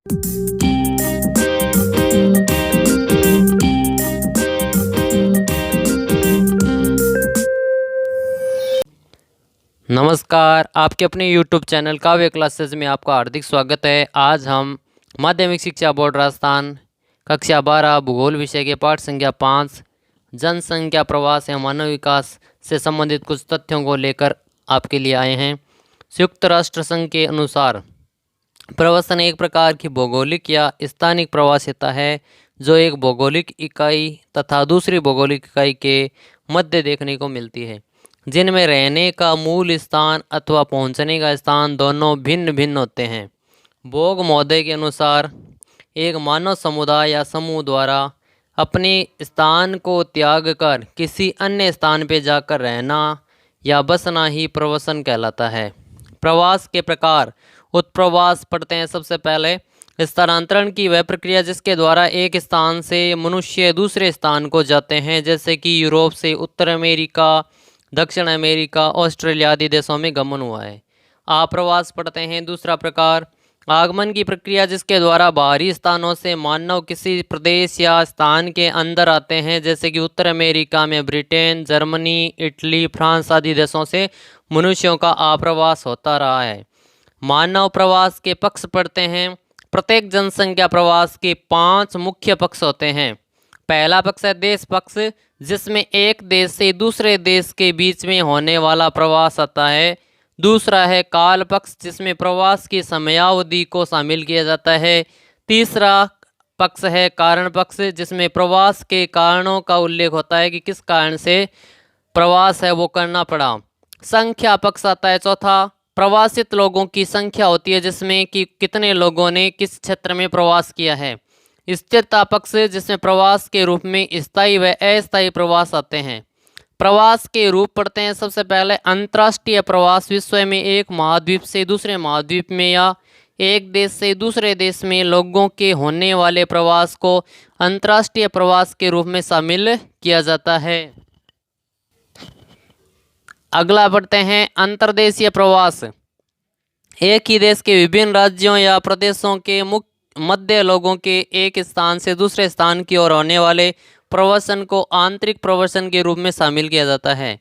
नमस्कार, आपके अपने YouTube चैनल काव्य क्लासेस में आपका हार्दिक स्वागत है। आज हम माध्यमिक शिक्षा बोर्ड राजस्थान कक्षा 12 भूगोल विषय के पाठ संख्या 5 जनसंख्या प्रवास या मानव विकास से संबंधित कुछ तथ्यों को लेकर आपके लिए आए हैं। संयुक्त राष्ट्र संघ के अनुसार प्रवसन एक प्रकार की भौगोलिक या स्थानिक प्रवासियता है जो एक भौगोलिक इकाई तथा दूसरी भौगोलिक इकाई के मध्य देखने को मिलती है, जिनमें रहने का मूल स्थान अथवा पहुंचने का स्थान दोनों भिन्न भिन्न होते हैं। बोग महोदय के अनुसार एक मानव समुदाय या समूह द्वारा अपने स्थान को त्याग कर किसी अन्य स्थान पर जाकर रहना या बसना ही प्रवसन कहलाता है। प्रवास के प्रकार उत्प्रवास पढ़ते हैं। सबसे पहले स्थानांतरण की वह प्रक्रिया जिसके द्वारा एक स्थान से मनुष्य दूसरे स्थान को जाते हैं, जैसे कि यूरोप से उत्तर अमेरिका, दक्षिण अमेरिका, ऑस्ट्रेलिया आदि देशों में गमन हुआ है। आप्रवास पढ़ते हैं। दूसरा प्रकार आगमन की प्रक्रिया जिसके द्वारा बाहरी स्थानों से मानव किसी प्रदेश या स्थान के अंदर आते हैं, जैसे कि उत्तर अमेरिका में ब्रिटेन, जर्मनी, इटली, फ्रांस आदि देशों से मनुष्यों का आप्रवास होता रहा है। मानव प्रवास के पक्ष पढ़ते हैं। प्रत्येक जनसंख्या प्रवास के 5 मुख्य पक्ष होते हैं। पहला पक्ष है देश पक्ष, जिसमें एक देश से दूसरे देश के बीच में होने वाला प्रवास आता है। दूसरा है काल पक्ष, जिसमें प्रवास की समयावधि को शामिल किया जाता है। तीसरा पक्ष है कारण पक्ष, जिसमें प्रवास के कारणों का उल्लेख होता है कि किस कारण से प्रवास है वो करना पड़ा। संख्या पक्ष आता है चौथा। प्रवासित लोगों की संख्या होती है जिसमें कि कितने लोगों ने किस क्षेत्र में प्रवास किया है। स्थिरता पक्ष, जिसमें प्रवास के रूप में स्थायी व अस्थायी प्रवास आते हैं। प्रवास के रूप पढ़ते हैं। सबसे पहले अंतर्राष्ट्रीय प्रवास विश्व में एक महाद्वीप से दूसरे महाद्वीप में या एक देश से दूसरे देश में लोगों के होने वाले प्रवास को अंतर्राष्ट्रीय प्रवास के रूप में शामिल किया जाता है। अगला पढ़ते हैं अंतर्देशीय प्रवास। एक ही देश के विभिन्न राज्यों या प्रदेशों के मध्य लोगों के एक स्थान से दूसरे स्थान की ओर होने वाले प्रवासन को आंतरिक प्रवासन के रूप में शामिल किया जाता है।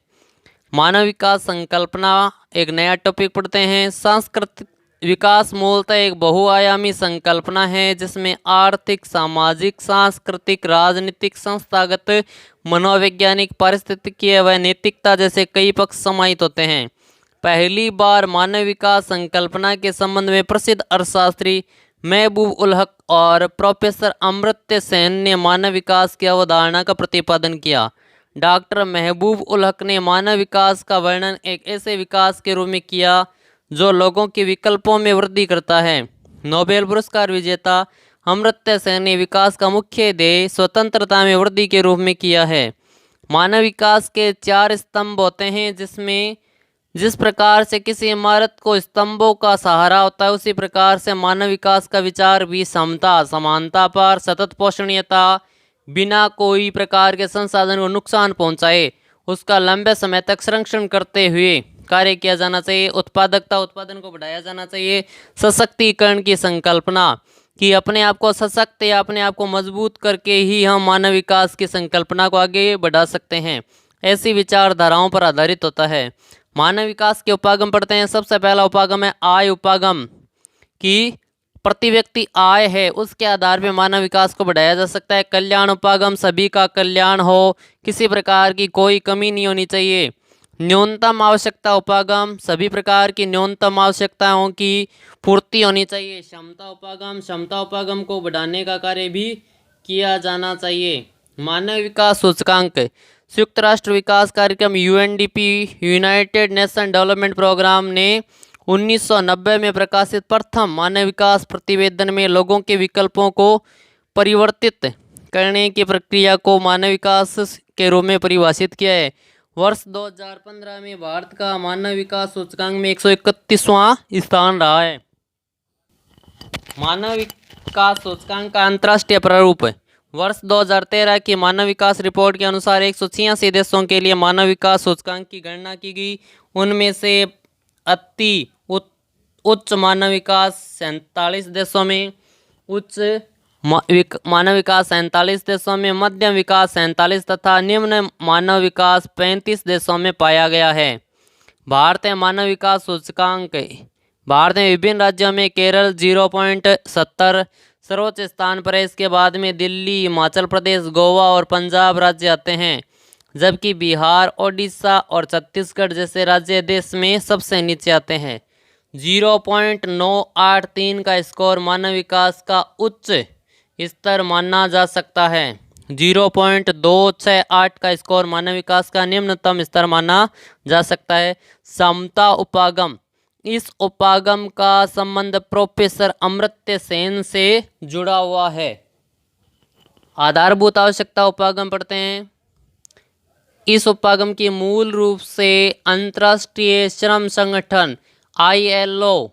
मानव विकास संकल्पना एक नया टॉपिक पढ़ते हैं। सांस्कृतिक विकास मूलतः एक बहुआयामी संकल्पना है जिसमें आर्थिक, सामाजिक, सांस्कृतिक, राजनीतिक, संस्थागत, मनोवैज्ञानिक, पारिस्थितिकीय व नैतिकता जैसे कई पक्ष समाहित होते हैं। पहली बार मानव विकास संकल्पना के संबंध में प्रसिद्ध अर्थशास्त्री महबूब उल हक और प्रोफेसर अमर्त्य सेन ने मानव विकास की अवधारणा का प्रतिपादन किया। डॉक्टर महबूब उल हक ने मानव विकास का वर्णन एक ऐसे विकास के रूप में किया जो लोगों के विकल्पों में वृद्धि करता है। नोबेल पुरस्कार विजेता अमर्त्य सेन ने विकास का मुख्य ध्येय स्वतंत्रता में वृद्धि के रूप में किया है। मानव विकास के 4 स्तंभ होते हैं, जिसमें जिस प्रकार से किसी इमारत को स्तंभों का सहारा होता है उसी प्रकार से मानव विकास का विचार भी समता, समानता पर, सतत पोषणीयता, बिना कोई प्रकार के संसाधन को नुकसान पहुंचाए उसका लंबे समय तक संरक्षण करते हुए कार्य किया जाना चाहिए। उत्पादकता, उत्पादन को बढ़ाया जाना चाहिए। सशक्तिकरण की संकल्पना कि अपने आप को सशक्त या अपने आप को मजबूत करके ही हम मानव विकास की संकल्पना को आगे बढ़ा सकते हैं, ऐसी विचारधाराओं पर आधारित होता है। मानव विकास के उपागम पढ़ते हैं। सबसे पहला उपागम है आय उपागम, कि प्रति व्यक्ति आय है उसके आधार पर मानव विकास को बढ़ाया जा सकता है। कल्याण उपागम, सभी का कल्याण हो, किसी प्रकार की कोई कमी नहीं होनी चाहिए। न्यूनतम आवश्यकता उपागम, सभी प्रकार की न्यूनतम आवश्यकताओं की पूर्ति होनी चाहिए। क्षमता उपागम, क्षमता उपागम को बढ़ाने का कार्य भी किया जाना चाहिए। मानव विकास सूचकांक, संयुक्त राष्ट्र विकास कार्यक्रम UNDP United Nation Development Programme ने 1990 में प्रकाशित प्रथम मानव विकास प्रतिवेदन में लोगों के विकल्पों को परिवर्तित करने की प्रक्रिया को मानव विकास के रूप में परिभाषित किया है। वर्ष 2015 में भारत का मानव विकास सूचकांक में 131वां स्थान रहा है। मानव विकास सूचकांक का अंतर्राष्ट्रीय प्रारूप, वर्ष 2013 की मानव विकास रिपोर्ट के अनुसार 186 देशों के लिए मानव विकास सूचकांक की गणना की गई। उनमें से अति उच्च मानव विकास 47 देशों में, उच्च मानव विकास 47 देशों में, मध्यम विकास 47 तथा निम्न मानव विकास 35 देशों में पाया गया है। भारतीय मानव विकास सूचकांक। भारत में विभिन्न राज्यों में केरल 0.70 सर्वोच्च स्थान पर है। इसके बाद में दिल्ली, हिमाचल प्रदेश, गोवा और पंजाब राज्य आते हैं, जबकि बिहार, ओडिशा और छत्तीसगढ़ जैसे राज्य देश में सबसे नीचे आते हैं। 0.983 का स्कोर मानव विकास का उच्च स्तर माना जा सकता है। 0.268 का स्कोर मानव विकास का निम्नतम स्तर माना जा सकता है। समता उपागम। इस उपागम का संबंध प्रोफेसर अमर्त्य सेन से जुड़ा हुआ है। आधारभूत आवश्यकता उपागम पढ़ते हैं। इस उपागम की मूल रूप से अंतर्राष्ट्रीय श्रम संगठन ILO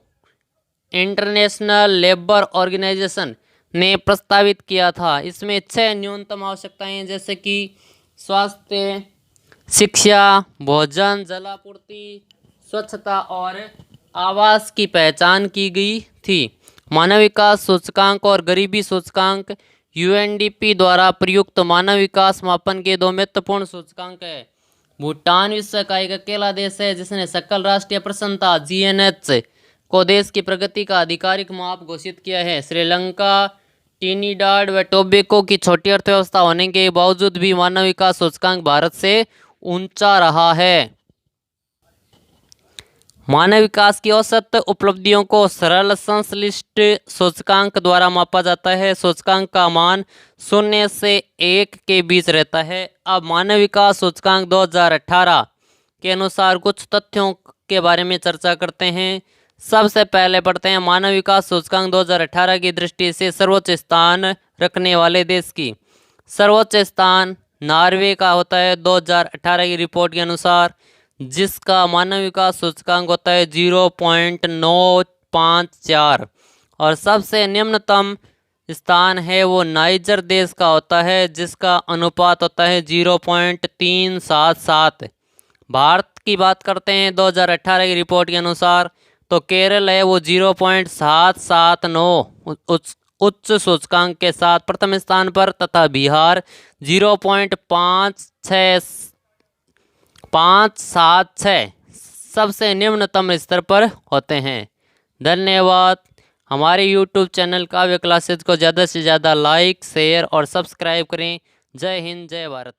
इंटरनेशनल लेबर ऑर्गेनाइजेशन ने प्रस्तावित किया था। इसमें 6 न्यूनतम आवश्यकताएं जैसे कि स्वास्थ्य, शिक्षा, भोजन, जलापूर्ति, स्वच्छता और आवास की पहचान की गई थी। मानव विकास सूचकांक और गरीबी सूचकांक UNDP द्वारा प्रयुक्त मानव विकास मापन के 2 महत्वपूर्ण सूचकांक है। भूटान विश्व का एक अकेला देश है जिसने सकल राष्ट्रीय प्रसन्नता GNH को देश की प्रगति का आधिकारिक माप घोषित किया है। श्रीलंका, ट्रिनिडाड व टोबैगो की छोटी अर्थव्यवस्था होने के बावजूद भी मानव विकास सूचकांक भारत से ऊंचा रहा है। मानव विकास की औसत उपलब्धियों को सरल संश्लिष्ट सूचकांक द्वारा मापा जाता है। सूचकांक का मान 0 से 1 के बीच रहता है। अब मानव विकास सूचकांक 2018 के अनुसार कुछ तथ्यों के बारे में चर्चा करते हैं। सबसे पहले पढ़ते हैं मानव विकास सूचकांक 2018 की दृष्टि से सर्वोच्च स्थान रखने वाले देश की। सर्वोच्च स्थान नॉर्वे का होता है 2018 की रिपोर्ट के अनुसार, जिसका मानव विकास सूचकांक होता है 0.954 और सबसे निम्नतम स्थान है वो नाइजर देश का होता है, जिसका अनुपात होता है 0.377। भारत की बात करते हैं 2018 की रिपोर्ट के अनुसार, तो केरल है वो 0.779 उच्च सूचकांक के साथ प्रथम स्थान पर तथा बिहार 0.576 सबसे निम्नतम स्तर पर होते हैं। धन्यवाद। हमारे YouTube चैनल काव्य क्लासेज को ज़्यादा से ज़्यादा लाइक, शेयर और सब्सक्राइब करें। जय हिंद, जय भारत।